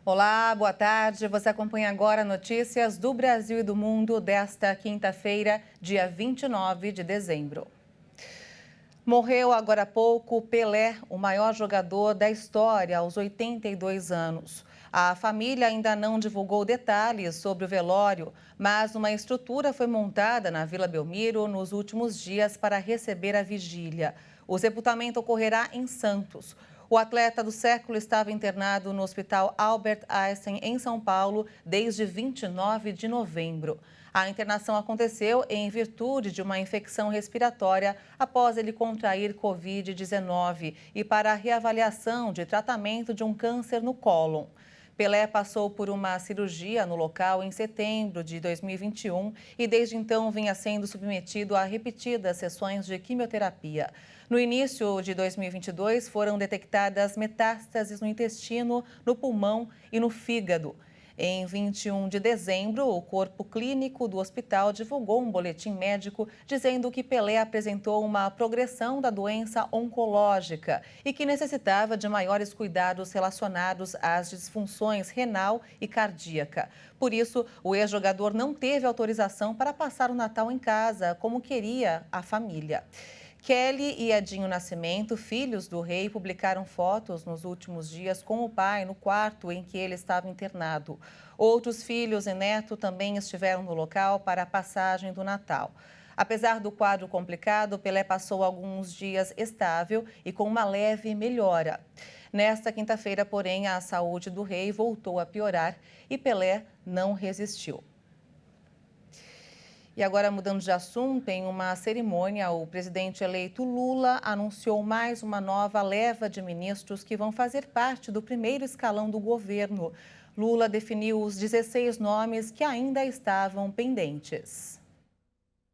Olá, boa tarde. Você acompanha agora notícias do Brasil e do mundo desta quinta-feira, dia 29 de dezembro. Morreu agora há pouco Pelé, o maior jogador da história, aos 82 anos. A família ainda não divulgou detalhes sobre o velório, mas uma estrutura foi montada na Vila Belmiro nos últimos dias para receber a vigília. O sepultamento ocorrerá em Santos. O atleta do século estava internado no Hospital Albert Einstein, em São Paulo, desde 29 de novembro. A internação aconteceu em virtude de uma infecção respiratória após ele contrair Covid-19 e para a reavaliação de tratamento de um câncer no cólon. Pelé passou por uma cirurgia no local em setembro de 2021 e desde então vinha sendo submetido a repetidas sessões de quimioterapia. No início de 2022, foram detectadas metástases no intestino, no pulmão e no fígado. Em 21 de dezembro, o corpo clínico do hospital divulgou um boletim médico dizendo que Pelé apresentou uma progressão da doença oncológica e que necessitava de maiores cuidados relacionados às disfunções renal e cardíaca. Por isso, o ex-jogador não teve autorização para passar o Natal em casa, como queria a família. Kelly e Edinho Nascimento, filhos do rei, publicaram fotos nos últimos dias com o pai no quarto em que ele estava internado. Outros filhos e neto também estiveram no local para a passagem do Natal. Apesar do quadro complicado, Pelé passou alguns dias estável e com uma leve melhora. Nesta quinta-feira, porém, a saúde do rei voltou a piorar e Pelé não resistiu. E agora, mudando de assunto, em uma cerimônia, o presidente eleito Lula anunciou mais uma nova leva de ministros que vão fazer parte do primeiro escalão do governo. Lula definiu os 16 nomes que ainda estavam pendentes.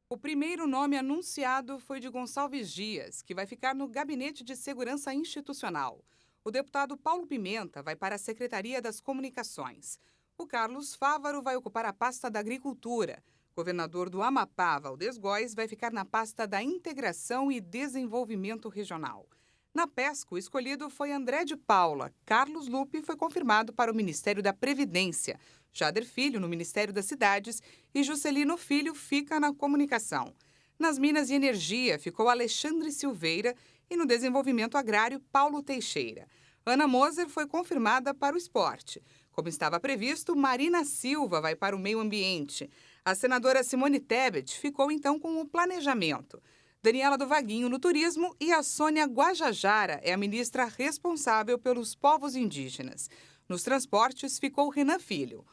O primeiro nome anunciado foi de Gonçalves Dias, que vai ficar no Gabinete de Segurança Institucional. O deputado Paulo Pimenta vai para a Secretaria das Comunicações. O Carlos Fávaro vai ocupar a pasta da Agricultura. Governador do Amapá, Valdez Góes, vai ficar na pasta da Integração e Desenvolvimento Regional. Na pesca, o escolhido foi André de Paula. Carlos Lupe foi confirmado para o Ministério da Previdência. Jader Filho, no Ministério das Cidades, e Juscelino Filho fica na Comunicação. Nas Minas e Energia, ficou Alexandre Silveira e no Desenvolvimento Agrário, Paulo Teixeira. Ana Moser foi confirmada para o Esporte. Como estava previsto, Marina Silva vai para o Meio Ambiente. A senadora Simone Tebet ficou então com o Planejamento. Daniela do Vaguinho no Turismo e a Sônia Guajajara é a ministra responsável pelos povos indígenas. Nos Transportes ficou Renan Filho.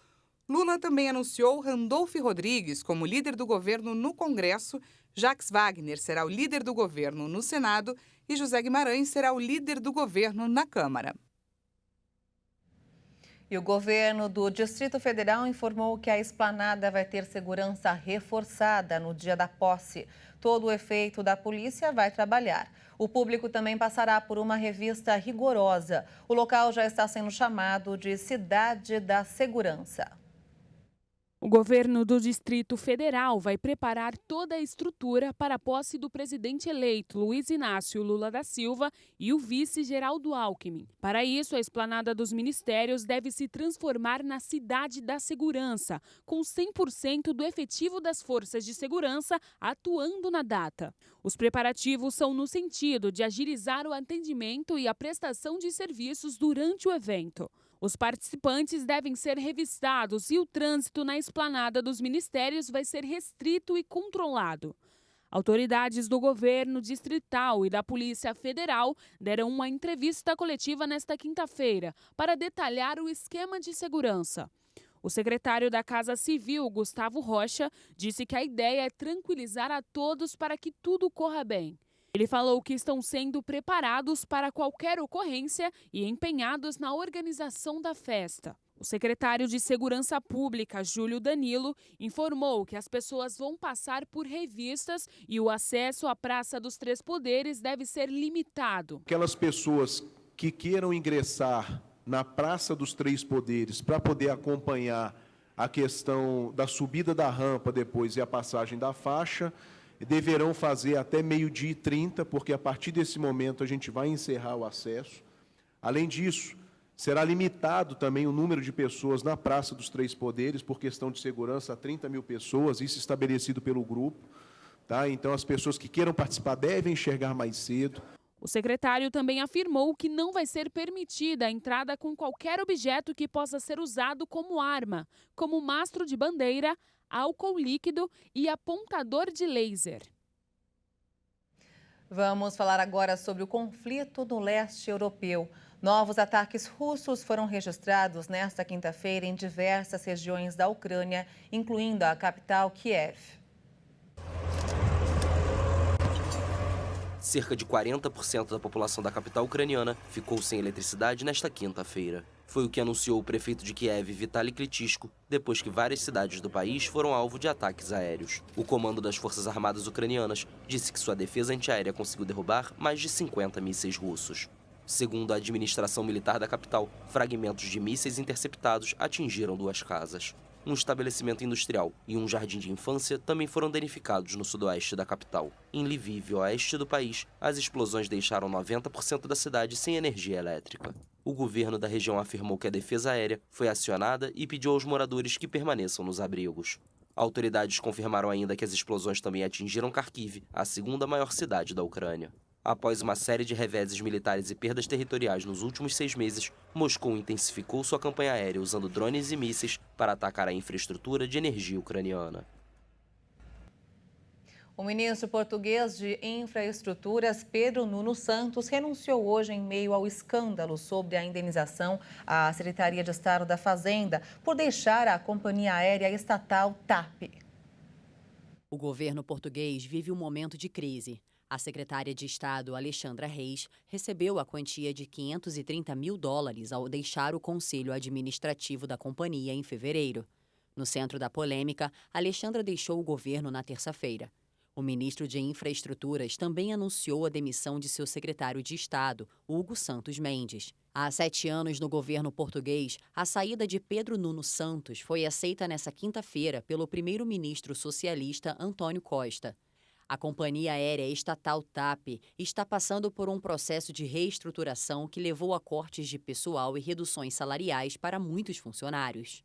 Lula também anunciou Randolph Rodrigues como líder do governo no Congresso, Jacques Wagner será o líder do governo no Senado e José Guimarães será o líder do governo na Câmara. E o governo do Distrito Federal informou que a esplanada vai ter segurança reforçada no dia da posse. Todo o efeito da polícia vai trabalhar. O público também passará por uma revista rigorosa. O local já está sendo chamado de Cidade da Segurança. O governo do Distrito Federal vai preparar toda a estrutura para a posse do presidente eleito Luiz Inácio Lula da Silva e o vice Geraldo Alckmin. Para isso, a esplanada dos ministérios deve se transformar na Cidade da Segurança, com 100% do efetivo das forças de segurança atuando na data. Os preparativos são no sentido de agilizar o atendimento e a prestação de serviços durante o evento. Os participantes devem ser revistados e o trânsito na esplanada dos ministérios vai ser restrito e controlado. Autoridades do governo distrital e da Polícia Federal deram uma entrevista coletiva nesta quinta-feira para detalhar o esquema de segurança. O secretário da Casa Civil, Gustavo Rocha, disse que a ideia é tranquilizar a todos para que tudo corra bem. Ele falou que estão sendo preparados para qualquer ocorrência e empenhados na organização da festa. O secretário de Segurança Pública, Júlio Danilo, informou que as pessoas vão passar por revistas e o acesso à Praça dos Três Poderes deve ser limitado. Aquelas pessoas que queiram ingressar na Praça dos Três Poderes para poder acompanhar a questão da subida da rampa depois e a passagem da faixa, deverão fazer até 12h30, porque a partir desse momento a gente vai encerrar o acesso. Além disso, Será limitado também o número de pessoas na Praça dos Três Poderes, por questão de segurança, a 30 mil pessoas, isso estabelecido pelo grupo. Tá? Então, as pessoas que queiram participar devem chegar mais cedo. O secretário também afirmou que não vai ser permitida a entrada com qualquer objeto que possa ser usado como arma, como mastro de bandeira, álcool líquido e apontador de laser. Vamos falar agora sobre o conflito no leste europeu. Novos ataques russos foram registrados nesta quinta-feira em diversas regiões da Ucrânia, incluindo a capital Kiev. Cerca de 40% da população da capital ucraniana ficou sem eletricidade nesta quinta-feira. Foi o que anunciou o prefeito de Kiev, Vitaly Klitschko, depois que várias cidades do país foram alvo de ataques aéreos. O comando das Forças Armadas ucranianas disse que sua defesa antiaérea conseguiu derrubar mais de 50 mísseis russos. Segundo a administração militar da capital, fragmentos de mísseis interceptados atingiram 2 casas. Um estabelecimento industrial e um jardim de infância também foram danificados no sudoeste da capital. Em Lviv, oeste do país, as explosões deixaram 90% da cidade sem energia elétrica. O governo da região afirmou que a defesa aérea foi acionada e pediu aos moradores que permaneçam nos abrigos. Autoridades confirmaram ainda que as explosões também atingiram Kharkiv, a segunda maior cidade da Ucrânia. Após uma série de reveses militares e perdas territoriais nos últimos 6 meses, Moscou intensificou sua campanha aérea usando drones e mísseis para atacar a infraestrutura de energia ucraniana. O ministro português de Infraestruturas, Pedro Nuno Santos, renunciou hoje em meio ao escândalo sobre a indenização à Secretaria de Estado da Fazenda por deixar a companhia aérea estatal TAP. O governo português vive um momento de crise. A secretária de Estado, Alexandra Reis, recebeu a quantia de $530 mil ao deixar o conselho administrativo da companhia em fevereiro. No centro da polêmica, Alexandra deixou o governo na terça-feira. O ministro de Infraestruturas também anunciou a demissão de seu secretário de Estado, Hugo Santos Mendes. Há 7 anos no governo português, a saída de Pedro Nuno Santos foi aceita nesta quinta-feira pelo primeiro-ministro socialista António Costa. A companhia aérea estatal TAP está passando por um processo de reestruturação que levou a cortes de pessoal e reduções salariais para muitos funcionários.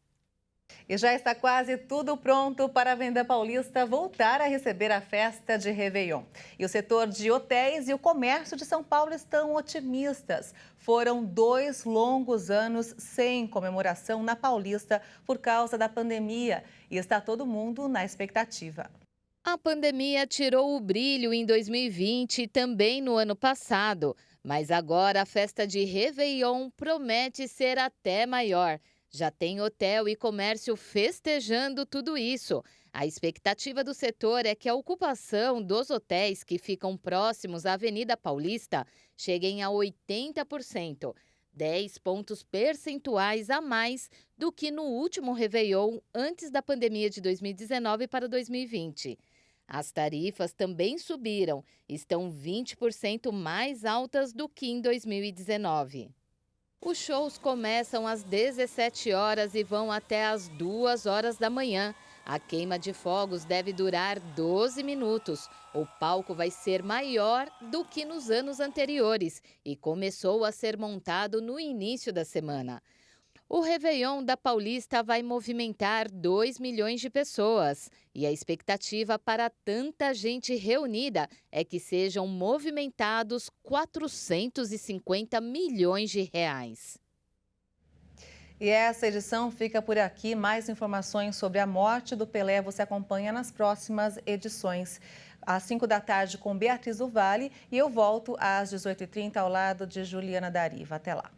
E já está quase tudo pronto para a Avenida Paulista voltar a receber a festa de Réveillon. E o setor de hotéis e o comércio de São Paulo estão otimistas. Foram 2 longos anos sem comemoração na Paulista por causa da pandemia. E está todo mundo na expectativa. A pandemia tirou o brilho em 2020 e também no ano passado. Mas agora a festa de Réveillon promete ser até maior. Já tem hotel e comércio festejando tudo isso. A expectativa do setor é que a ocupação dos hotéis que ficam próximos à Avenida Paulista cheguem a 80%, 10 pontos percentuais a mais do que no último Réveillon antes da pandemia de 2019 para 2020. As tarifas também subiram, estão 20% mais altas do que em 2019. Os shows começam às 17 horas e vão até às 2 horas da manhã. A queima de fogos deve durar 12 minutos. O palco vai ser maior do que nos anos anteriores e começou a ser montado no início da semana. O Réveillon da Paulista vai movimentar 2 milhões de pessoas. E a expectativa para tanta gente reunida é que sejam movimentados 450 milhões de reais. E essa edição fica por aqui. Mais informações sobre a morte do Pelé você acompanha nas próximas edições. Às 5 da tarde com Beatriz do Vale e eu volto às 18h30 ao lado de Juliana Dariva. Até lá.